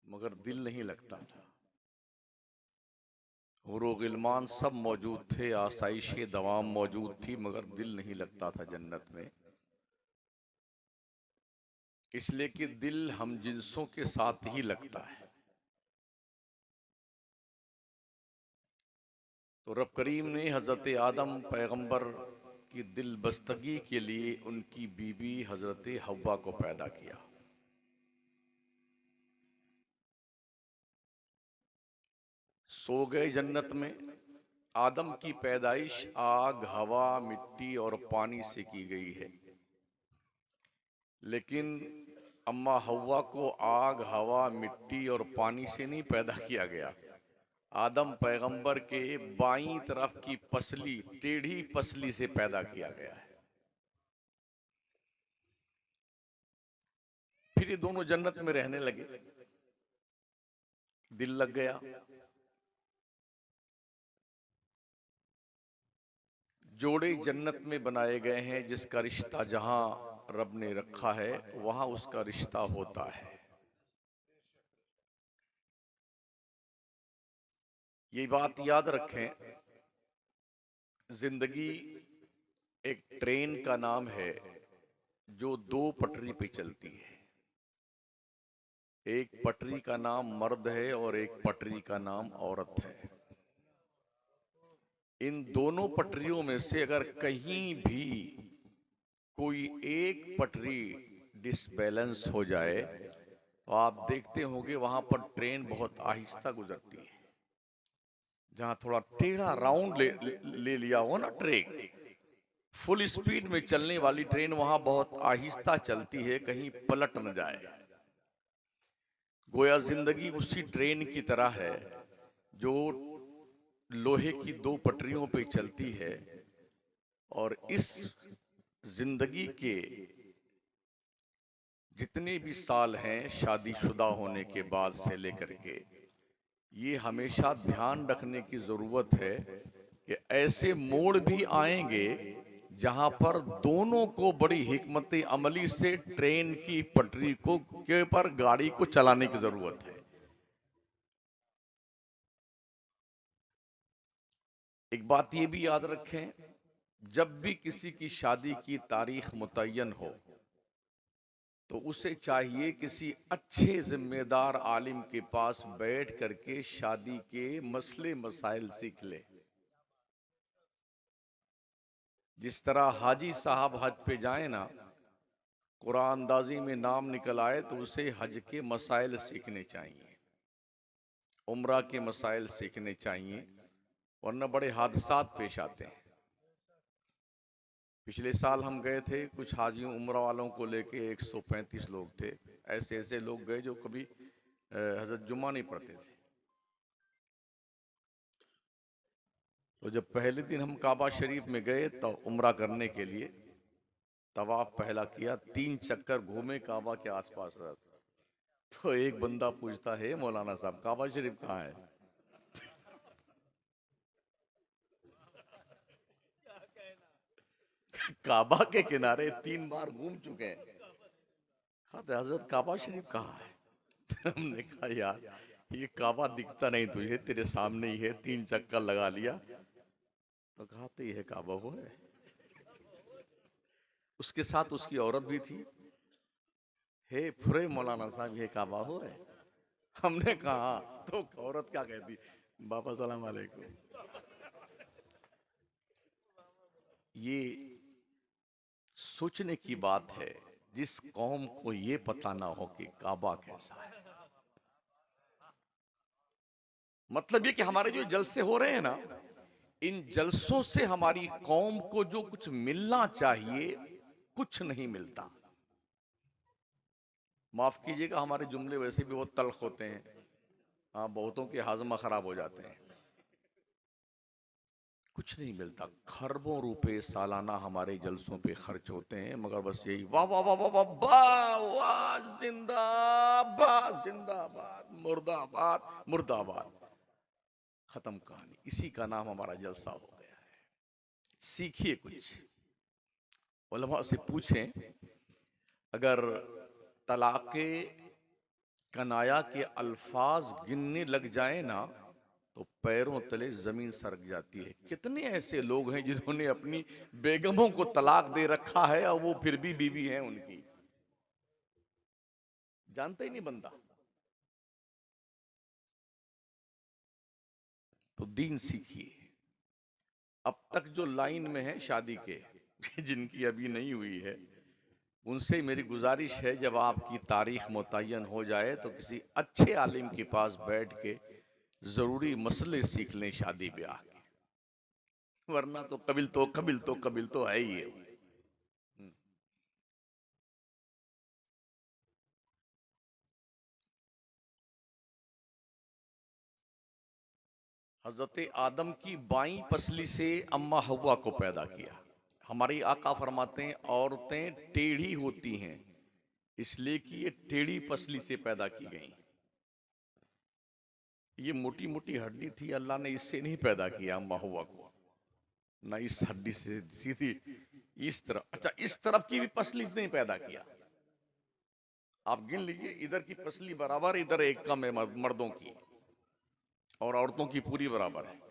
मगर दिल नहीं लगता था। हुरो गिलमान सब मौजूद थे, आसाइशे दवाम मौजूद थी, मगर दिल नहीं लगता था जन्नत में। इसलिए कि दिल हम जिन्सों के साथ ही लगता है। तो रब करीम ने हजरत आदम पैगंबर की दिल बस्तगी के लिए उनकी बीवी हजरत हव्वा को पैदा किया। सो गए जन्नत में। आदम की पैदाइश आग, हवा, मिट्टी और पानी से की गई है, लेकिन अम्मा हव्वा को आग, हवा, मिट्टी और पानी से नहीं पैदा किया गया। आदम पैगंबर के बाईं तरफ की पसली, टेढ़ी पसली से पैदा किया गया है। फिर ये दोनों जन्नत में रहने लगे, दिल लग गया। जोड़े जन्नत में बनाए गए हैं, जिसका रिश्ता जहां रब ने रखा है वहां उसका रिश्ता होता है। ये बात याद रखें, जिंदगी एक ट्रेन का नाम है जो दो पटरी पे चलती है। एक पटरी का नाम मर्द है और एक पटरी का नाम औरत है। इन दोनों पटरियों में से अगर कहीं भी कोई एक पटरी डिसबैलेंस हो जाए तो आप देखते होंगे वहां पर ट्रेन बहुत आहिस्ता गुजरती है। जहां थोड़ा टेढ़ा राउंड ले लिया हो ना ट्रेन, फुल स्पीड में चलने वाली ट्रेन वहां बहुत आहिस्ता चलती है, कहीं पलट न जाए। गोया जिंदगी उसी ट्रेन की तरह है जो लोहे की दो पटरियों पे चलती है। और इस जिंदगी के जितने भी साल हैं शादीशुदा होने के बाद से लेकर के, ये हमेशा ध्यान रखने की जरूरत है कि ऐसे मोड़ भी आएंगे जहां पर दोनों को बड़ी हिकमत अमली से ट्रेन की पटरी को के पर गाड़ी को चलाने की जरूरत है। एक बात ये भी याद रखें, जब भी किसी की शादी की तारीख मुतय्यन हो तो उसे चाहिए किसी अच्छे जिम्मेदार आलिम के पास बैठ करके शादी के मसले मसाइल सीख ले। जिस तरह हाजी साहब हज पे जाए ना, कुरान अंदाजी में नाम निकल आए तो उसे हज के मसाइल सीखने चाहिए, उम्रा के मसाइल सीखने चाहिए, वरना बड़े हादसात पेश आते हैं। पिछले साल हम गए थे, कुछ हाजियों उम्रा वालों को लेके 135 लोग थे। ऐसे ऐसे लोग गए जो कभी हजरत जुम्मा नहीं पढ़ते थे। तो जब पहले दिन हम काबा शरीफ में गए तो उम्रा करने के लिए, तवाफ पहला किया, 3 चक्कर घूमे काबा के आसपास। तो एक बंदा पूछता है, मौलाना साहब काबा शरीफ कहाँ है? काबा के किनारे 3 बार घूम चुके हैं। कहते हजरत काबा शरीफ कहाँ है? हमने कहा यार ये काबा दिखता नहीं तुझे, तेरे सामने ही है, 3 चक्कर लगा लिया। तो कहा तो यह काबा हो है। उसके साथ उसकी औरत भी थी। हे फुरे मौलाना साहब ये काबा हो है? हमने कहा, तो औरत क्या कहती, बाबा सलाम वालेकुम। ये सोचने की बात है, जिस कौम को ये पता ना हो कि काबा कैसा है। मतलब ये कि हमारे जो जलसे हो रहे हैं ना, इन जलसों से हमारी कौम को जो कुछ मिलना चाहिए कुछ नहीं मिलता। माफ कीजिएगा, हमारे जुमले वैसे भी बहुत तल्ख होते हैं। हाँ, बहुतों के हाजमा खराब हो जाते हैं। कुछ नहीं मिलता। खरबों रुपए सालाना हमारे जलसों पे खर्च होते हैं, मगर बस यही वाह वाह वाह वाह वाह वाह वाह, जिंदाबाद जिंदाबाद, मुर्दाबाद मुर्दाबाद, खत्म कहानी। इसी का नाम हमारा जलसा हो गया है। सीखिए कुछ, उलमा से पूछें, अगर तलाक़े कनाया के अल्फाज गिनने लग जाए ना तो पैरों तले जमीन सरक जाती है। कितने ऐसे लोग हैं जिन्होंने अपनी बेगमों को तलाक दे रखा है और वो फिर भी बीवी हैं उनकी, जानता ही नहीं बंदा। तो दीन सीखिए। अब तक जो लाइन में है शादी के जिनकी अभी नहीं हुई है, उनसे मेरी गुजारिश है जब आपकी तारीख मुतय्यन हो जाए तो किसी अच्छे आलिम के पास बैठ के जरूरी मसले सीख लें शादी ब्याह के, वरना तो कबिल तो है ही है। हजरत आदम की बाईं पसली से अम्मा हव्वा को पैदा किया। हमारी आका फरमाते हैं औरतें टेढ़ी होती हैं इसलिए कि ये टेढ़ी पसली से पैदा की गई। ये मोटी मोटी हड्डी थी, अल्लाह ने इससे नहीं पैदा किया अम्मा हव्वा को, ना इस हड्डी से सीधी इस तरफ, अच्छा इस तरफ की भी पसली नहीं पैदा किया। आप गिन लीजिए, इधर की पसली बराबर, इधर एक कम है मर्दों की और औरतों की पूरी बराबर है।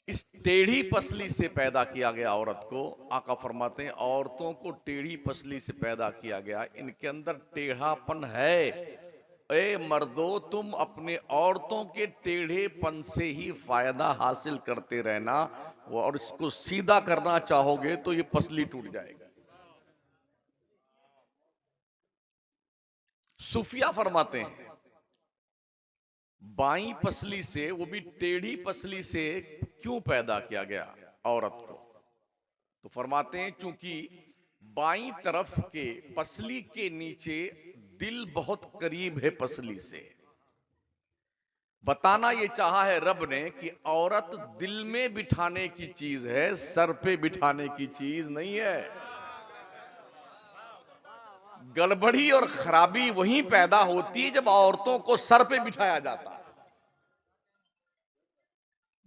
इस टेढ़ी पसली से पैदा किया गया औरत को। आका फरमाते हैं औरतों को टेढ़ी पसली से पैदा किया गया, इनके अंदर टेढ़ापन है। ए मर्दो, तुम अपने औरतों के टेढ़ेपन से ही फायदा हासिल करते रहना, और इसको सीधा करना चाहोगे तो ये पसली टूट जाएगी। सूफिया फरमाते हैं बाईं पसली से, वो भी टेढ़ी पसली से क्यों पैदा किया गया औरत को, तो फरमाते हैं चूंकि बाईं तरफ के पसली के नीचे दिल बहुत करीब है पसली से। बताना ये चाहा है रब ने कि औरत दिल में बिठाने की चीज है, सर पे बिठाने की चीज नहीं है। गड़बड़ी और खराबी वहीं पैदा होती है जब औरतों को सर पे बिठाया जाता है,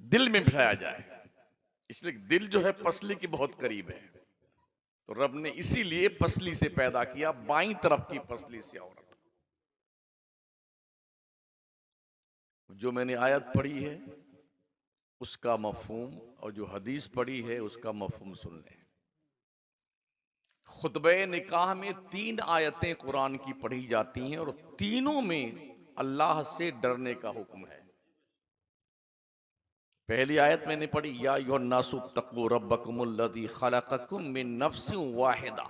दिल में बिठाया जाए। इसलिए दिल जो है पसली के बहुत करीब है, तो रब ने इसीलिए पसली से पैदा किया, बाईं तरफ की पसली से औरत। जो मैंने आयत पढ़ी है उसका मफहूम और जो हदीस पढ़ी है उसका मफहूम सुन लें। खुतबे निकाह में 3 आयतें कुरान की पढ़ी जाती हैं और तीनों में अल्लाह से डरने का हुक्म है। पहली आयत मैंने पढ़ी, या अय्युहन्नासु तक़ू रब्बकुमुल्लज़ी खलक़कुम मिन नफ्सिन वाहिदा,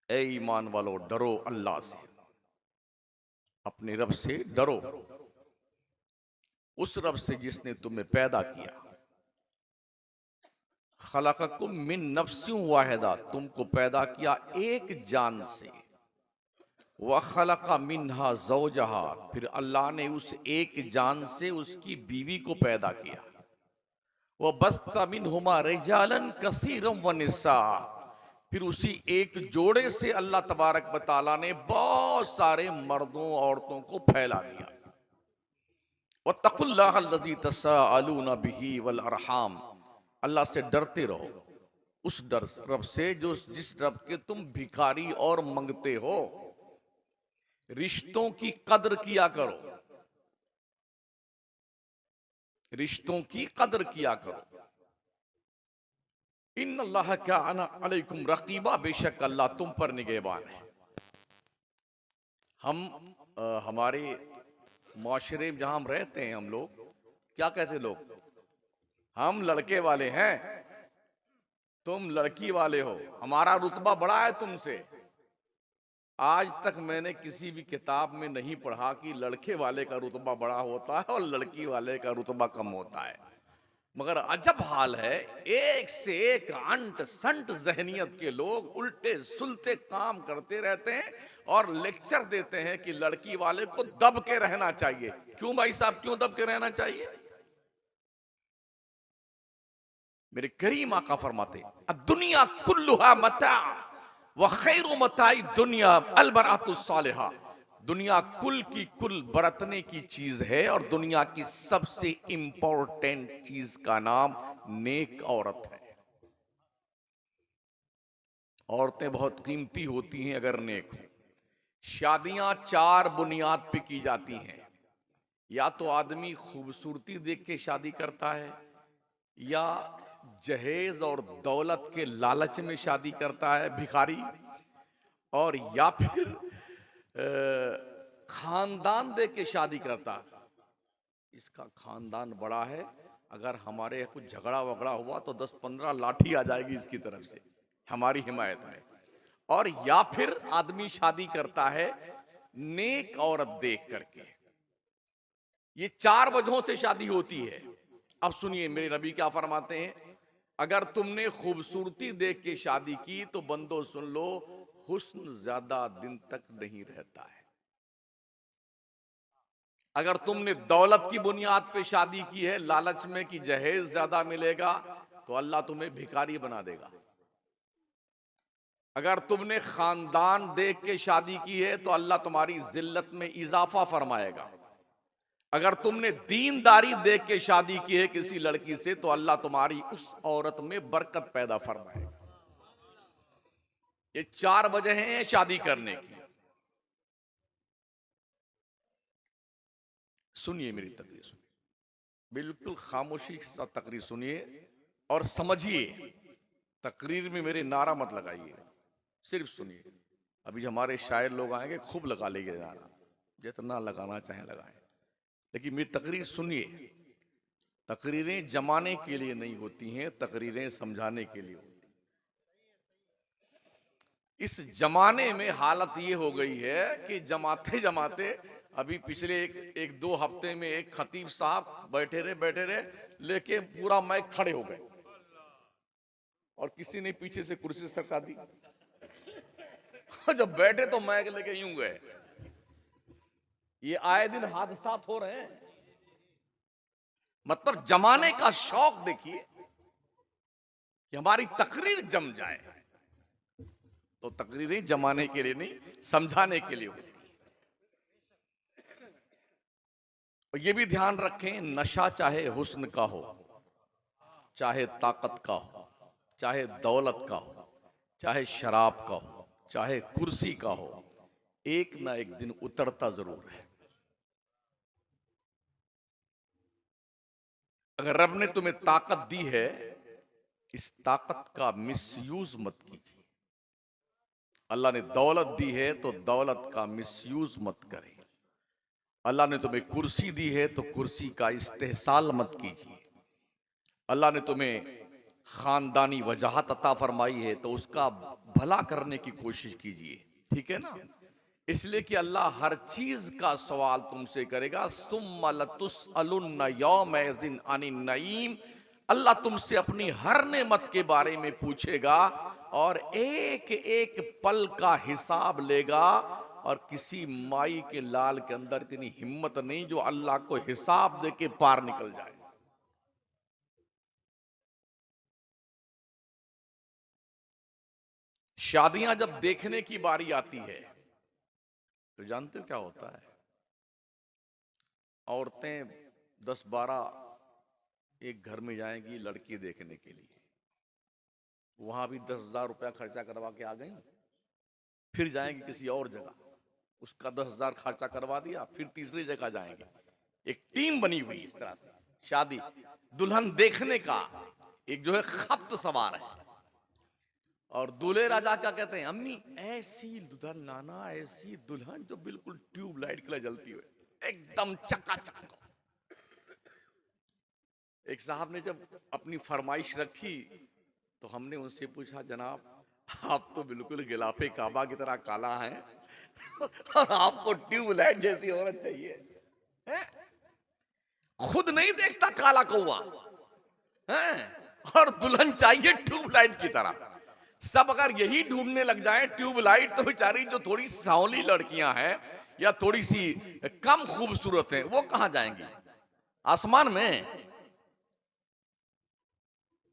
ए ईमान वालो डरो अल्लाह से, अपने रब से डरो, उस रब से जिसने तुम्हें पैदा किया। खलक़कुम मिन नफ्सिन वाहिदा, तुमको पैदा किया एक जान से। व खलक़ा मिन्हा ज़ौजहा, फिर अल्लाह ने उस एक जान से उसकी बीवी को पैदा किया। वह बस्ता मिनहुमा रिजालन कसीरम व निसा, फिर उसी एक जोड़े से अल्लाह तबारक व तआला ने बहुत सारे मर्दों औरतों को फैला दिया। वत्तकुल्लाह अल्लज़ी तसाअलूना बिही वल अरहाम, अल्लाह से डरते रहो, उस डर रब से जो जिस रब के तुम भिखारी और मंगते हो। रिश्तों की कदर किया करो, रिश्तों की कदर किया करो। इन्नल्लाह काना अलैकुम रकीबा, बेशक अल्लाह तुम पर निगहबान है। हमारे माशरे में जहां हम रहते हैं, हम लोग क्या कहते लोग, हम लड़के वाले हैं, तुम लड़की वाले हो, हमारा रुतबा बड़ा है तुमसे। आज तक मैंने किसी भी किताब में नहीं पढ़ा कि लड़के वाले का रुतबा बड़ा होता है और लड़की वाले का रुतबा कम होता है। मगर अजब हाल है, एक से एक अंट संट जहनियत के लोग उल्टे सुलटे काम करते रहते हैं और लेक्चर देते हैं कि लड़की वाले को दब के रहना चाहिए। क्यों भाई साहब, क्यों दब के रहना चाहिए? मेरे करीम आका फरमाते दुनिया कुल्लुहा मता व खैरु मताई दुनिया अलबरातुस सालिहा, दुनिया कुल की कुल बरतने की चीज है और दुनिया की सबसे इंपॉर्टेंट चीज का नाम नेक औरत है। औरतें बहुत कीमती होती हैं अगर नेक हो। शादियां चार बुनियाद पे की जाती हैं। या तो आदमी खूबसूरती देख के शादी करता है, या जहेज और दौलत के लालच में शादी करता है भिखारी, और या फिर खानदान देख के शादी करता है। इसका खानदान बड़ा है, अगर हमारे यहाँ कुछ झगड़ा वगड़ा हुआ तो 10-15 लाठी आ जाएगी इसकी तरफ से हमारी हिमायत में। और या फिर आदमी शादी करता है नेक औरत देख करके। ये चार वजहों से शादी होती है। अब सुनिए मेरे नबी क्या फरमाते हैं, अगर तुमने खूबसूरती देख के शादी की तो बंदो सुन लो, हुस्न ज्यादा दिन तक नहीं रहता है। अगर तुमने दौलत की बुनियाद पे शादी की है, लालच में कि जहेज ज्यादा मिलेगा, तो अल्लाह तुम्हें भिखारी बना देगा। अगर तुमने खानदान देख के शादी की है तो अल्लाह तुम्हारी जिल्लत में इजाफा फरमाएगा। अगर तुमने दीनदारी देख के शादी की है किसी लड़की से तो अल्लाह तुम्हारी उस औरत में बरकत पैदा फरमाएगा। ये चार वजह हैं शादी करने की। सुनिए मेरी तकरीर, सुनिए, बिल्कुल खामोशी के साथ तकरीर सुनिए और समझिए। तकरीर में मेरे नारा मत लगाइए, सिर्फ सुनिए। अभी हमारे शायर लोग आएंगे, खूब लगा लेंगे नारा, जितना लगाना चाहे लगाएं, लेकिन मेरी तकरीर सुनिए। तकरीरें जमाने के लिए नहीं होती हैं, तकरीरें समझाने के लिए होती हैं। इस जमाने में हालत ये हो गई है कि जमाते जमाते अभी पिछले एक दो हफ्ते में एक खतीब साहब बैठे रहे लेके पूरा माइक खड़े हो गए और किसी ने पीछे से कुर्सी सरका दी। जब बैठे तो माइक लेके यूं गए। ये आए दिन हादसा हो रहे हैं। मतलब जमाने का शौक देखिए कि हमारी तकरीर जम जाए। तो तकरीरें जमाने के लिए नहीं, समझाने के लिए होती। और ये भी ध्यान रखें, नशा चाहे हुस्न का हो, चाहे ताकत का हो, चाहे दौलत का हो, चाहे शराब का हो, चाहे कुर्सी का हो, एक ना एक दिन उतरता जरूर है। अगर रब ने तुम्हें ताकत दी है, इस ताकत का मिसयूज मत कीजिए। अल्लाह ने दौलत दी है तो दौलत का मिसयूज मत करें। अल्लाह ने तुम्हें कुर्सी दी है तो कुर्सी का इस्तेहसाल मत कीजिए। अल्लाह ने तुम्हें खानदानी वजाहत अता फरमाई है तो उसका भला करने की कोशिश कीजिए, ठीक है ना। इसलिए कि अल्लाह हर चीज का सवाल तुमसे करेगा। सुम्मा लतुसअलुन्ना यौमइज़िन अनिन नईम, अल्लाह तुमसे अपनी हर नेमत के बारे में पूछेगा और एक एक पल का हिसाब लेगा। और किसी माई के लाल के अंदर इतनी हिम्मत नहीं जो अल्लाह को हिसाब दे के पार निकल जाए। शादियां जब देखने की बारी आती है तो जानते हो क्या होता है, औरतें 10-12 एक घर में जाएंगी लड़की देखने के लिए, वहां भी 10,000 रुपया खर्चा करवा के आ गई, फिर जाएंगी किसी और जगह, उसका 10,000 खर्चा करवा दिया, फिर तीसरी जगह जाएंगे। एक टीम बनी हुई इस तरह से शादी दुल्हन देखने का एक जो है खप्त सवार है। और दूल्हे राजा क्या कहते हैं, अम्मी ऐसी दुल्हन लाना, ऐसी दुल्हन जो बिल्कुल ट्यूबलाइट की तरह जलती हुई, एकदम चकाचक। एक साहब ने जब अपनी फरमाइश रखी तो हमने उनसे पूछा, जनाब आप तो बिल्कुल गिलाफे काबा की तरह काला हैं और आपको ट्यूबलाइट जैसी औरत चाहिए है? खुद नहीं देखता काला कौवा है और दुल्हन चाहिए ट्यूबलाइट की तरह। सब अगर यही ढूंढने लग जाएं ट्यूबलाइट, तो बेचारी जो थोड़ी सांवली लड़कियां हैं या थोड़ी सी कम खूबसूरत हैं वो कहां जाएंगी? आसमान में।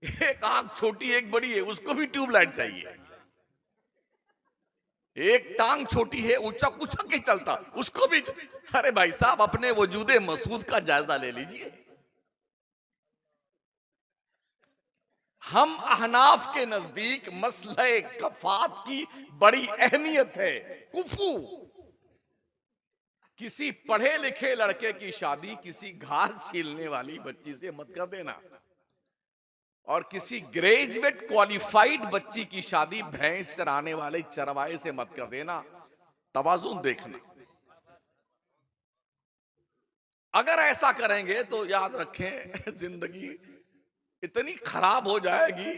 एक आंख छोटी एक बड़ी है, उसको भी ट्यूबलाइट चाहिए। एक टांग छोटी है, ऊंचा कुचक के चलता, उसको भी। अरे भाई साहब, अपने वजूदे मसूद का जायजा ले लीजिए। हम अहनाफ के नजदीक मसले कफात की बड़ी अहमियत है। कुफू किसी पढ़े लिखे लड़के की शादी किसी घास छीलने वाली बच्ची से मत कर देना, और किसी ग्रेजुएट क्वालिफाइड बच्ची की शादी भैंस चराने वाले चरवाहे से मत कर देना। तवाज़ुन देखना। अगर ऐसा करेंगे तो याद रखें जिंदगी इतनी खराब हो जाएगी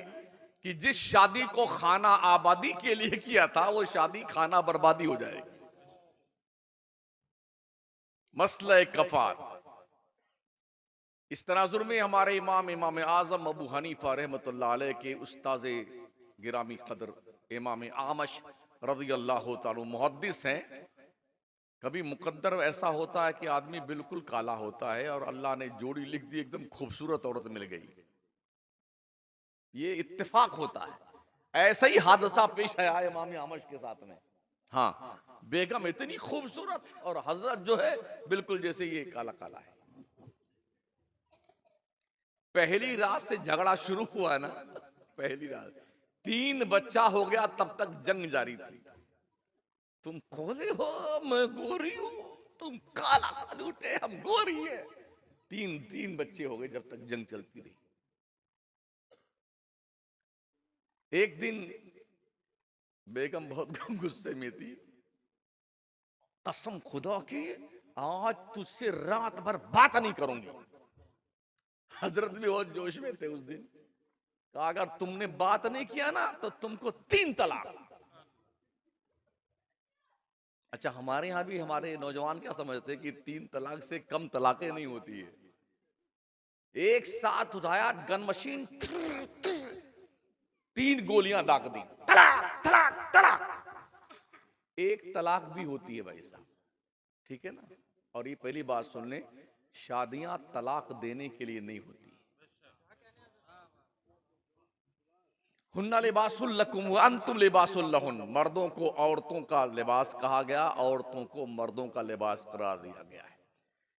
कि जिस शादी को खाना आबादी के लिए किया था वो शादी खाना बर्बादी हो जाएगी। मसले कफार। इस तनाजुर में हमारे इमाम आजम अबू हनीफा रहमतुल्लाह अलैह के उस्ताद गिरामी कदर इमाम आमश रज़ियल्लाहु ताला मुहद्दिस हैं। कभी मुकद्दर ऐसा होता है कि आदमी बिल्कुल काला होता है और अल्लाह ने जोड़ी लिख दी, एकदम खूबसूरत औरत मिल गई, ये इत्तेफाक होता है। ऐसा ही हादसा पेश आया इमाम आमश के साथ में। हाँ, बेगम इतनी खूबसूरत और हजरत जो है बिल्कुल जैसे ये काला काला है। पहली रात से झगड़ा शुरू हुआ ना, पहली रात 3 बच्चा हो गया, तब तक जंग जारी थी। तुम खोले हो, मैं गोरी हूं, तुम काला लूटे, हम गोरी है। 3 बच्चे हो गए जब तक जंग चलती रही। एक दिन बेगम बहुत गुस्से में थी। कसम खुदा की आज तुझसे रात भर बात नहीं करूंगी। हजरत भी बहुत जोश में थे उस दिन। कहा अगर तुमने बात नहीं किया ना तो तुमको 3 तलाक। अच्छा, हमारे यहां भी हमारे नौजवान क्या समझते हैं कि 3 तलाक से कम तलाकें नहीं होती है। एक साथ उठाया गन मशीन, 3 गोलियां दाग दी, तलाक तलाक तलाक। 1 तलाक भी होती है भाई साहब, ठीक है ना। और ये पहली बात सुन लें, शादियां तलाक देने के लिए नहीं होती। हुन्ना लिबासुल लकुम व अंतुम लिबासुल लहुन। मर्दों को औरतों का लिबास कहा गया, औरतों को मर्दों का लिबास करार दिया गया है।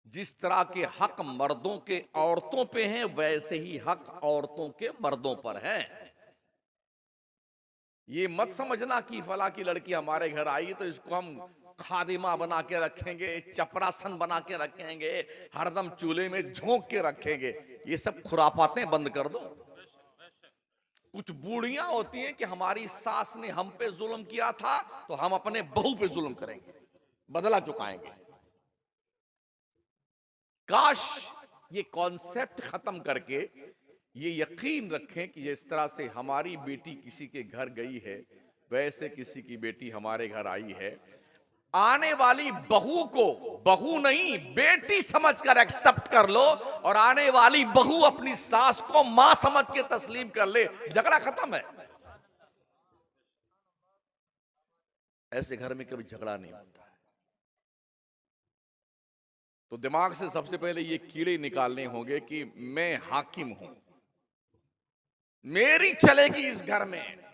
जिस तरह के हक मर्दों के औरतों पे हैं वैसे ही हक औरतों के मर्दों पर हैं। ये मत समझना कि फला की लड़की हमारे घर आई तो इसको हम खादिमा बना के रखेंगे, चपरासन बना के रखेंगे, हरदम चूल्हे में झोंक के रखेंगे। ये सब खुराफातें बंद कर दो। कुछ बूढ़ियां होती हैं कि हमारी सास ने हम पे जुल्म किया था तो हम अपने बहू पे जुल्म करेंगे, बदला चुकाएंगे। काश ये कॉन्सेप्ट खत्म करके ये यकीन रखें कि जिस तरह से हमारी बेटी किसी के घर गई है वैसे किसी की बेटी हमारे घर आई है। आने वाली बहू को बहू नहीं बेटी समझकर एक्सेप्ट कर लो, और आने वाली बहू अपनी सास को मां समझ के तस्लीम कर ले, झगड़ा खत्म है। ऐसे घर में कभी झगड़ा नहीं होता है। तो दिमाग से सबसे पहले ये कीड़े निकालने होंगे कि मैं हाकिम हूं, मेरी चलेगी इस घर में।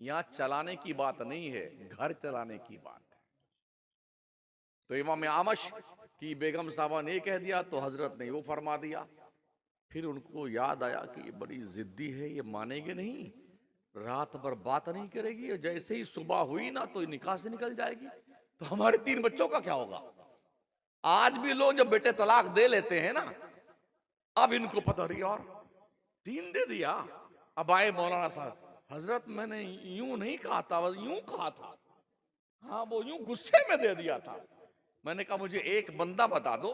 यहां चलाने की बात नहीं है, घर चलाने की बात है। तो इमाम आमश की बेगम साहबा ने कह दिया तो हजरत ने वो फरमा दिया। फिर उनको याद आया कि ये बड़ी जिद्दी है, ये मानेगी नहीं, रात भर बात नहीं करेगी, और जैसे ही सुबह हुई ना तो निकाह से निकल जाएगी, तो हमारे 3 बच्चों का क्या होगा। आज भी लोग जब बेटे तलाक दे लेते हैं ना, अब इनको पता रही और 3 दे दिया। अब आए मौलाना साहब, हजरत मैंने यूं नहीं कहा था, यूं कहा था। हाँ, वो यूं गुस्से में दे दिया था। मैंने कहा मुझे एक बंदा बता दो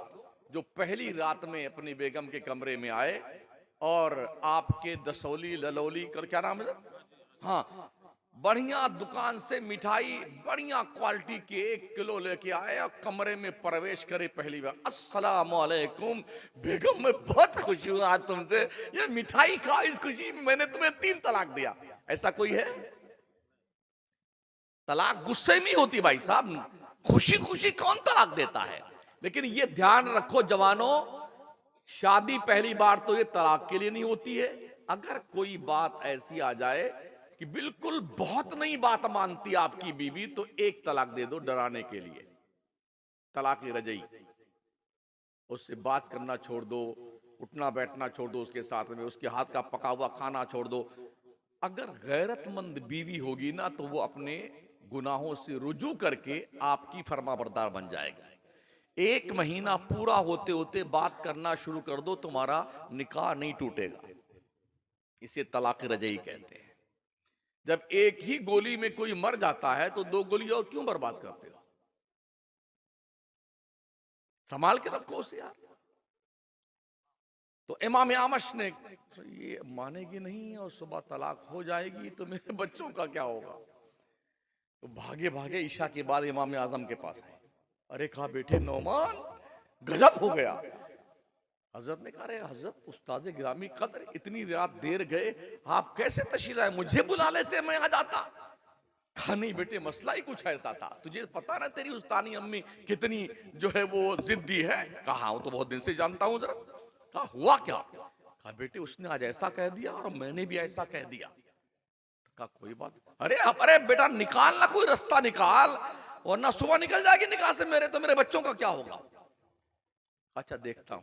जो पहली रात में अपनी बेगम के कमरे में आए और आपके दसौली ललौली कर क्या नाम है, हाँ, बढ़िया दुकान से मिठाई बढ़िया क्वालिटी की 1 किलो लेके आए और कमरे में प्रवेश करे पहली बार। अस्सलाम वालेकुम बेगम, मैं बहुत खुश हूं आज तुमसे, ये मिठाई खा, इस खुशी में मैंने तुम्हें 3 तलाक दिया। ऐसा कोई है? तलाक गुस्से में होती भाई साहब, खुशी खुशी कौन तलाक देता है। लेकिन ये ध्यान रखो जवानों, शादी पहली बार तो ये तलाक के लिए नहीं होती है। अगर कोई बात ऐसी आ जाए कि बिल्कुल बहुत नहीं बात मानती आपकी बीवी, तो 1 तलाक दे दो डराने के लिए, तलाक रजई। उससे बात करना छोड़ दो, उठना बैठना छोड़ दो उसके साथ में, उसके हाथ का पका हुआ खाना छोड़ दो। अगर गैरतमंद बीवी होगी ना तो वो अपने गुनाहों से रुजू करके आपकी फरमाबरदार बन जाएगा। 1 महीना पूरा होते होते बात करना शुरू कर दो, तुम्हारा निकाह नहीं टूटेगा। इसे तलाक रजई कहते हैं। जब एक ही गोली में कोई मर जाता है तो 2 गोली और क्यों बर्बाद करते हो? संभाल के रखो उसे यार। तो इमाम आमश ने, तो ये मानेगी नहीं और सुबह तलाक हो जाएगी तो मेरे बच्चों का क्या होगा? तो भागे भागे ईशा के बाद इमाम आजम के पास आए। अरे कहा बेटे नौमान, गजब हो गया। हजरत ने कहा, अरे हजरत उस्ताद गिरामी कदर, इतनी रात देर गए, आप कैसे तशरीफ लाए? मुझे बुला लेते, मैं आ जाता। कहा नहीं बेटे, मसला ही कुछ ऐसा था, तुझे पता ना तेरी उस्तानी अम्मी कितनी जो है वो जिद्दी है। कहा वो तो बहुत दिन से जानता हूं। जरा कहा हुआ क्या? कहा बेटे उसने आज ऐसा कह दिया और मैंने भी ऐसा कह दिया। कहा कोई बात। अरे बेटा निकाल ना, कोई रास्ता निकाल, वरना सुबह निकल जाएगी निकाह से मेरे, तो मेरे बच्चों का क्या होगा? अच्छा देखता हूं।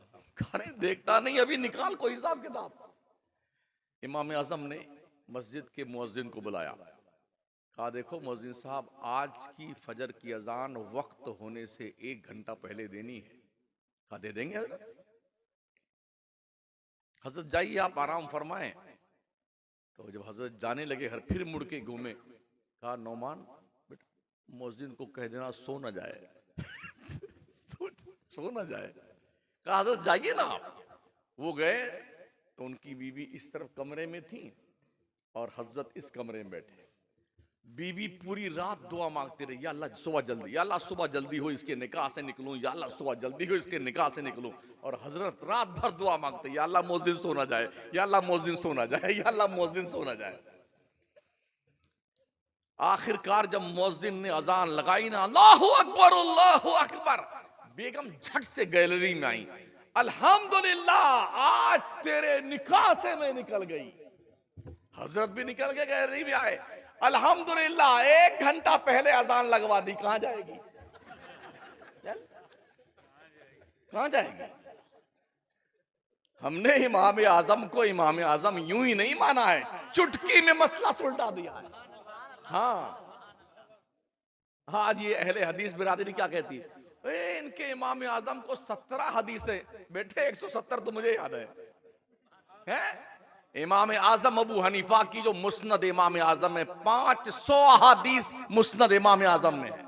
अरे देखता नहीं, अभी निकाल कोई हिसाब किताब। इमाम आजम ने मस्जिद के मुअज्जिन को बुलाया। कहा देखो मुअज्जिन साहब, आज की फजर की अजान वक्त होने से 1 घंटा पहले देनी है। कहा दे देंगे हजरत, जाइए आप आराम फरमाएं। तो जब हजरत जाने लगे, हर फिर मुड़ के घूमे। कहा नौमान मुअज्जिन को कह देना सो न जाए। सो न जाए। कहा हजरत जाइए ना आप। वो गए तो उनकी बीवी इस तरफ कमरे में थी और हजरत इस कमरे में बैठे। बीवी पूरी रात दुआ मांगते रही, या अल्लाह सुबह जल्दी, या अल्लाह सुबह जल्दी हो इसके निकाह से निकलूं, या अल्लाह सुबह जल्दी हो इसके निकाह से निकलूं। और हजरत रात भर दुआ मांगते, या अल्लाह मुअज्जिन सो ना जाए, या अल्लाह मुअज्जिन सो ना जाए, या अल्लाह मुअज्जिन सो ना जाए। आखिरकार जब मुअज्जिन ने अजान लगाई ना, अल्लाहु अकबर अल्लाहु अकबर, बेगम झट से गैलरी में आई। अल्हम्दुलिल्लाह आज तेरे निकाह से मैं निकल गई। हजरत भी निकल गए, गैलरी में आए। अल्हम्दुलिल्लाह 1 घंटा पहले अजान लगवा दी। कहां जाएगी? कहां जाएगी? हमने इमाम आजम को इमाम आजम यूं ही नहीं माना है, चुटकी में मसला सुलझा दिया है। हाँ आज ये अहले हदीस बिरादरी क्या कहती है? इनके इमाम आजम को 17 हदीसें। बेटे 170 तो मुझे याद है। इमाम आजम अबू हनीफा की जो मुस्नद इमाम आजम है, 500 हदीस मुस्नद इमाम आजम में है।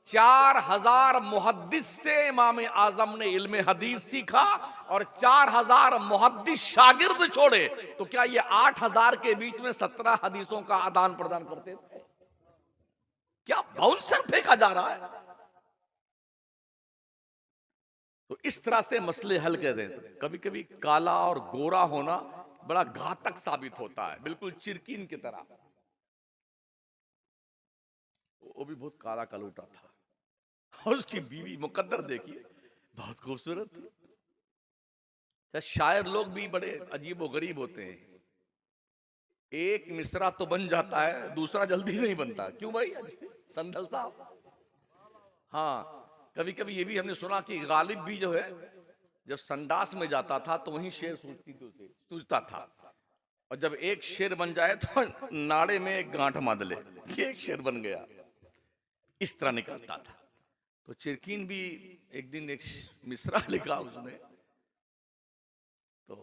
4000 मुहद्दिस से इमाम आजम ने इल्म हदीस सीखा और 4000 मुहद्दिस शागिर्द छोड़े। तो क्या ये 8000 के बीच में 17 हदीसों का आदान प्रदान करते थे? क्या बाउंसर फेंका जा रहा है? तो इस तरह से मसले हल कर देते हैं। कभी कभी काला और गोरा होना बड़ा घातक साबित होता है, बिल्कुल चिरकीन की तरह। वो भी बहुत काला कलूटा था और उसकी बीवी मुकद्दर देखिए बहुत खूबसूरत थी। शायर लोग भी बड़े अजीब व गरीब होते हैं। एक मिसरा तो बन जाता है, दूसरा जल्दी नहीं बनता। क्यों भाई संदल साहब? हाँ कभी कभी ये भी हमने सुना कि गालिब भी जो है जब संडास में जाता था तो वहीं शेर सूझता था, और जब एक शेर बन जाए तो नाड़े में एक गांठ बांध ले, ये एक शेर बन गया। इस तरह निकलता था। तो चिरकीन भी एक दिन एक मिसरा लिखा उसने, तो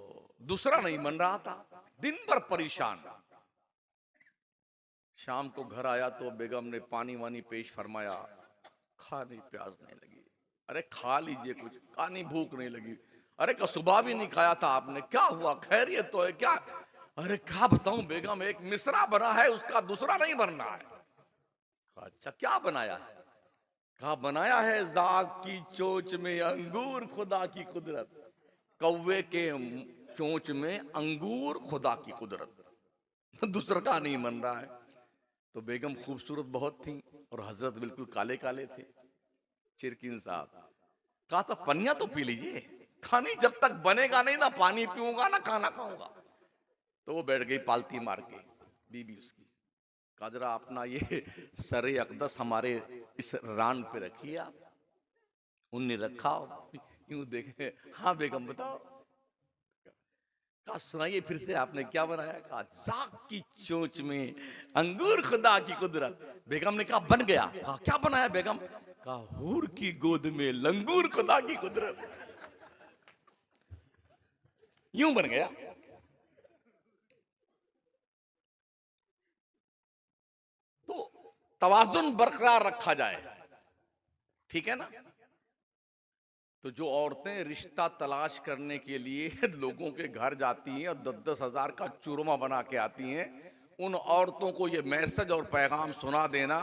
दूसरा नहीं बन रहा था, दिन भर परेशान। शाम को घर आया तो बेगम ने पानी वानी पेश फरमाया। खाने प्यास नहीं लगी। अरे खा लीजिए कुछ। कहा नहीं भूख नहीं लगी। अरे का सुबह भी नहीं खाया था आपने, क्या हुआ? खैरियत तो है क्या? अरे क्या बताऊं बेगम, एक मिसरा बना है उसका दूसरा नहीं बनना है। अच्छा क्या बनाया है? कहा बनाया है जाग की चोंच में अंगूर खुदा की कुदरत, कौवे के चोंच में अंगूर खुदा की कुदरत। दूसरा का नहीं बन रहा है। तो बेगम खूबसूरत बहुत थी और हजरत बिल्कुल काले काले थे। चिरकिन साहब कहा था पनिया तो पी लीजिए। खानी जब तक बनेगा नहीं ना पानी पीऊंगा ना खाना खाऊंगा। तो वो बैठ गई पालती मार के बीबी उसकी। कहा जरा अपना ये सरे अकदस हमारे इस रान पे रखिए आप। उनने रखा, यूं देखे। हाँ बेगम बताओ। कहा सुनाइए फिर से आपने क्या बनाया? कहा जाग की चोंच में अंगूर खुदा की कुदरत। बेगम ने कहा बन गया। कहा क्या बनाया बेगम? कहा हूर की गोद में लंगूर खुदा की कुदरत। यूं बन गया। तो तवाजुन बरकरार रखा जाए, ठीक है ना? तो जो औरतें रिश्ता तलाश करने के लिए लोगों के घर जाती हैं और 10-10 हजार का चूरमा बना के आती हैं, उन औरतों को ये मैसेज और पैगाम सुना देना,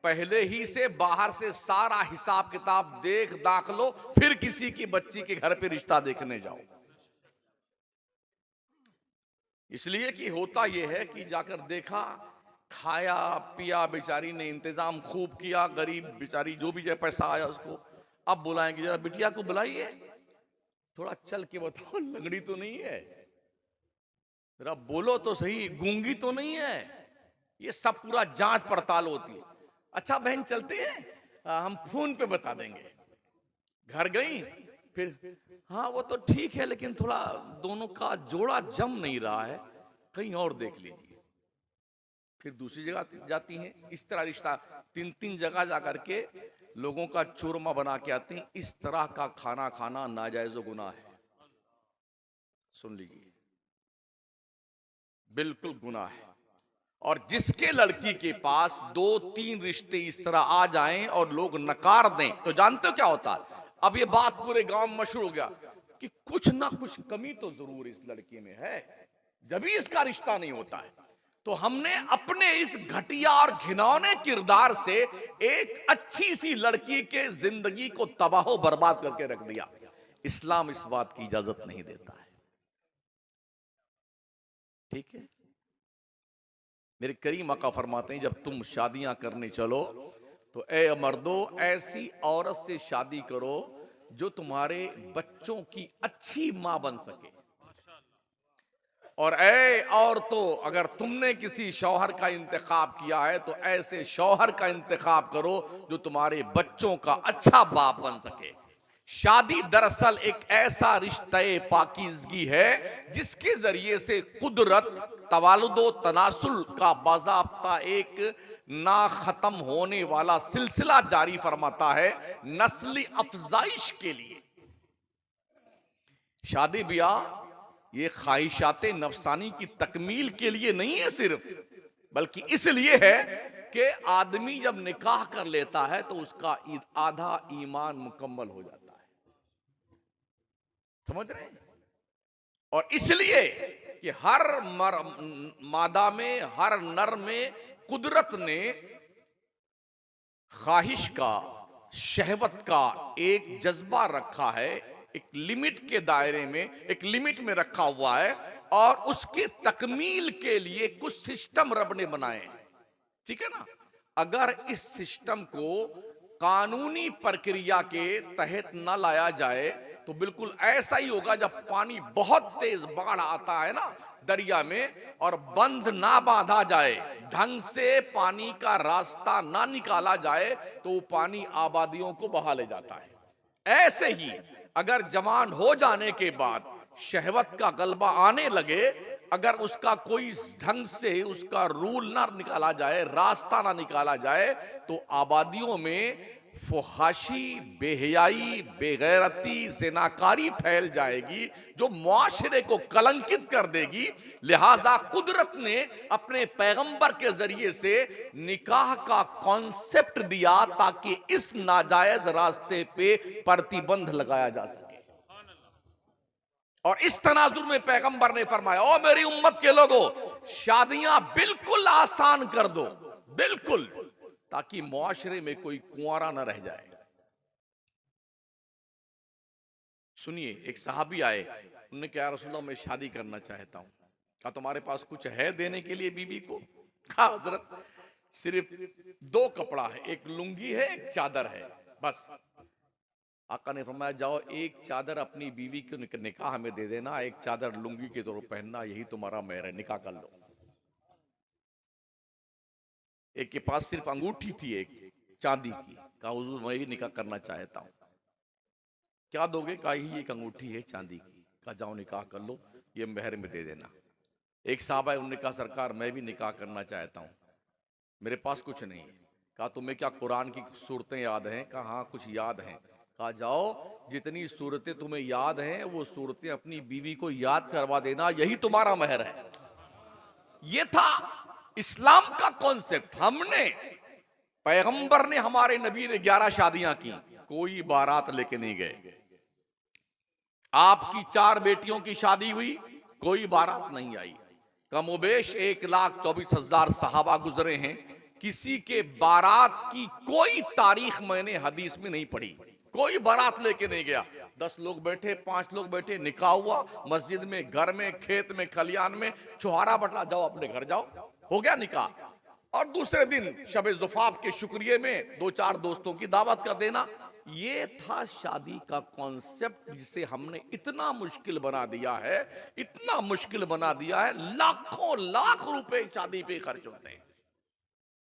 पहले ही से बाहर से सारा हिसाब किताब देख दाख लो, फिर किसी की बच्ची के घर पे रिश्ता देखने जाओ। इसलिए कि होता यह है कि जाकर देखा, खाया पिया, बेचारी ने इंतजाम खूब किया, गरीब बेचारी जो भी जो पैसा आया उसको, अब बुलाएंगे जरा बिटिया को बुलाइए, थोड़ा चल के बताओ लंगड़ी तो नहीं है, जरा बोलो तो सही, गूंगी तो नहीं है। ये सब पूरा जांच पड़ताल होती है। अच्छा बहन चलते हैं, हम फोन पे बता देंगे। घर गई, फिर हाँ वो तो ठीक है लेकिन थोड़ा दोनों का जोड़ा जम नहीं रहा है, कहीं और देख लीजिए। फिर दूसरी जगह जाती हैं, इस तरह रिश्ता 3-3 जगह जाकर के लोगों का चूरमा बना के आती हैं। इस तरह का खाना खाना नाजायज गुनाह है, सुन लीजिए, बिल्कुल गुनाह है। और जिसके लड़की के पास 2-3 रिश्ते इस तरह आ जाएं और लोग नकार दें, तो जानते हो क्या होता है? अब ये बात पूरे गांव में मशहूर हो गया कि कुछ ना कुछ कमी तो जरूर इस लड़की में है, जब भी इसका रिश्ता नहीं होता है। तो हमने अपने इस घटिया और घिनौने किरदार से एक अच्छी सी लड़की के जिंदगी को तबाह बर्बाद करके रख दिया। इस्लाम इस बात की इजाजत नहीं देता है, ठीक है? मेरे करीम आका फरमाते हैं जब तुम शादियां करने चलो तो ए मर्दो ऐसी औरत से शादी करो जो तुम्हारे बच्चों की अच्छी मां बन सके। और ऐ औरतों अगर तुमने किसी शौहर का इंतखाब किया है तो ऐसे शौहर का इंतखाब करो जो तुम्हारे बच्चों का अच्छा बाप बन सके। शादी दरअसल एक ऐसा रिश्ते पाकीज़गी है जिसके जरिए से कुदरत तवालुदो तनासुल का बाज़ाब्ता एक ना खत्म होने वाला सिलसिला जारी फरमाता है नस्ली अफजाइश के लिए। शादी ब्याह ये ख्वाहिशात नफसानी की तकमील के लिए नहीं है सिर्फ, बल्कि इसलिए है कि आदमी जब निकाह कर लेता है तो उसका आधा ईमान मुकम्मल हो जाता है, समझ रहे हैं? और इसलिए कि हर मादा में, हर नर में कुदरत ने ख्वाहिश का, शहवत का एक जज्बा रखा है, एक लिमिट के दायरे में, एक लिमिट में रखा हुआ है, और उसके तकमील के लिए कुछ सिस्टम रब ने बनाए हैं, ठीक है ना? अगर इस सिस्टम को कानूनी प्रक्रिया के तहत न लाया जाए तो बिल्कुल ऐसा ही होगा जब पानी बहुत तेज बाढ़ आता है ना दरिया में, और बंद ना बांधा जाए, ढंग से पानी का रास्ता ना निकाला जाए तो वो पानी आबादियों को बहा ले जाता है। ऐसे ही अगर जवान हो जाने के बाद शहवत का गलबा आने लगे, अगर उसका कोई ढंग से उसका रूल ना निकाला जाए, रास्ता ना निकाला जाए, तो आबादियों में फुहाशी, बेहयाई, बेगैरती, ज़िनाकारी फैल जाएगी जो मुआशरे को कलंकित कर देगी। लिहाजा कुदरत ने अपने पैगंबर के जरिए से निकाह का कॉन्सेप्ट दिया ताकि इस नाजायज रास्ते पे प्रतिबंध लगाया जा सके। और इस तनाजुर में पैगंबर ने फरमाया, ओ मेरी उम्मत के लोगों, शादियां बिल्कुल आसान कर दो, बिल्कुल, ताकि मुआशरे में कोई कुंवारा न रह जाए। सुनिए, एक सहाबी आए, उन्होंने कहा रसूलल्लाह मैं शादी करना चाहता हूं। कहा तुम्हारे पास कुछ है देने के लिए बीबी को? कहा हजरत सिर्फ 2 कपड़ा है, एक लुंगी है, एक चादर है, बस। आका ने फरमाया जाओ एक चादर अपनी बीवी के निकाह में दे देना, एक चादर लुंगी के तौर पहनना, यही तुम्हारा मेहर है, निकाह कर लो। एक के पास सिर्फ अंगूठी थी, एक चांदी की। कहा हुजूर मैं ही निकाह करना चाहता हूं। क्या दोगे? कहा ही एक अंगूठी है चांदी की। कहा जाओ निकाह कर लो, ये महर में दे देना। एक साहबा उन्होंने कहा सरकार मैं भी निकाह करना चाहता हूँ, मेरे पास कुछ नहीं है। कहा तुम्हें क्या कुरान की सूरतें याद हैं? कहा हाँ कुछ याद हैं। कहा जाओ जितनी सूरतें तुम्हें याद हैं वो सूरतें अपनी बीवी को याद करवा देना, यही तुम्हारा महर है। ये था इस्लाम का कॉन्सेप्ट। हमने, पैगंबर ने, हमारे नबी ने 11 शादियां की, कोई बारात लेके नहीं गए। आपकी 4 बेटियों की शादी हुई, कोई बारात नहीं आई। कमोबेश 1,24,000 सहाबा गुजरे हैं, किसी के बारात की कोई तारीख मैंने हदीस में नहीं पढ़ी। कोई बारात लेके नहीं गया। 10 लोग बैठे, 5 लोग बैठे, निकाह हुआ मस्जिद में, घर में, खेत में, खलियान में, छुहारा बटला, जाओ अपने घर जाओ, हो गया निकाह। और दूसरे दिन शब ज़ुफ़ाफ के शुक्रिये में 2-4 दोस्तों की दावत कर देना। ये था शादी का कॉन्सेप्ट, जिसे हमने इतना मुश्किल बना दिया है, इतना मुश्किल बना दिया है। लाखों लाख रुपए शादी पे खर्च होते हैं।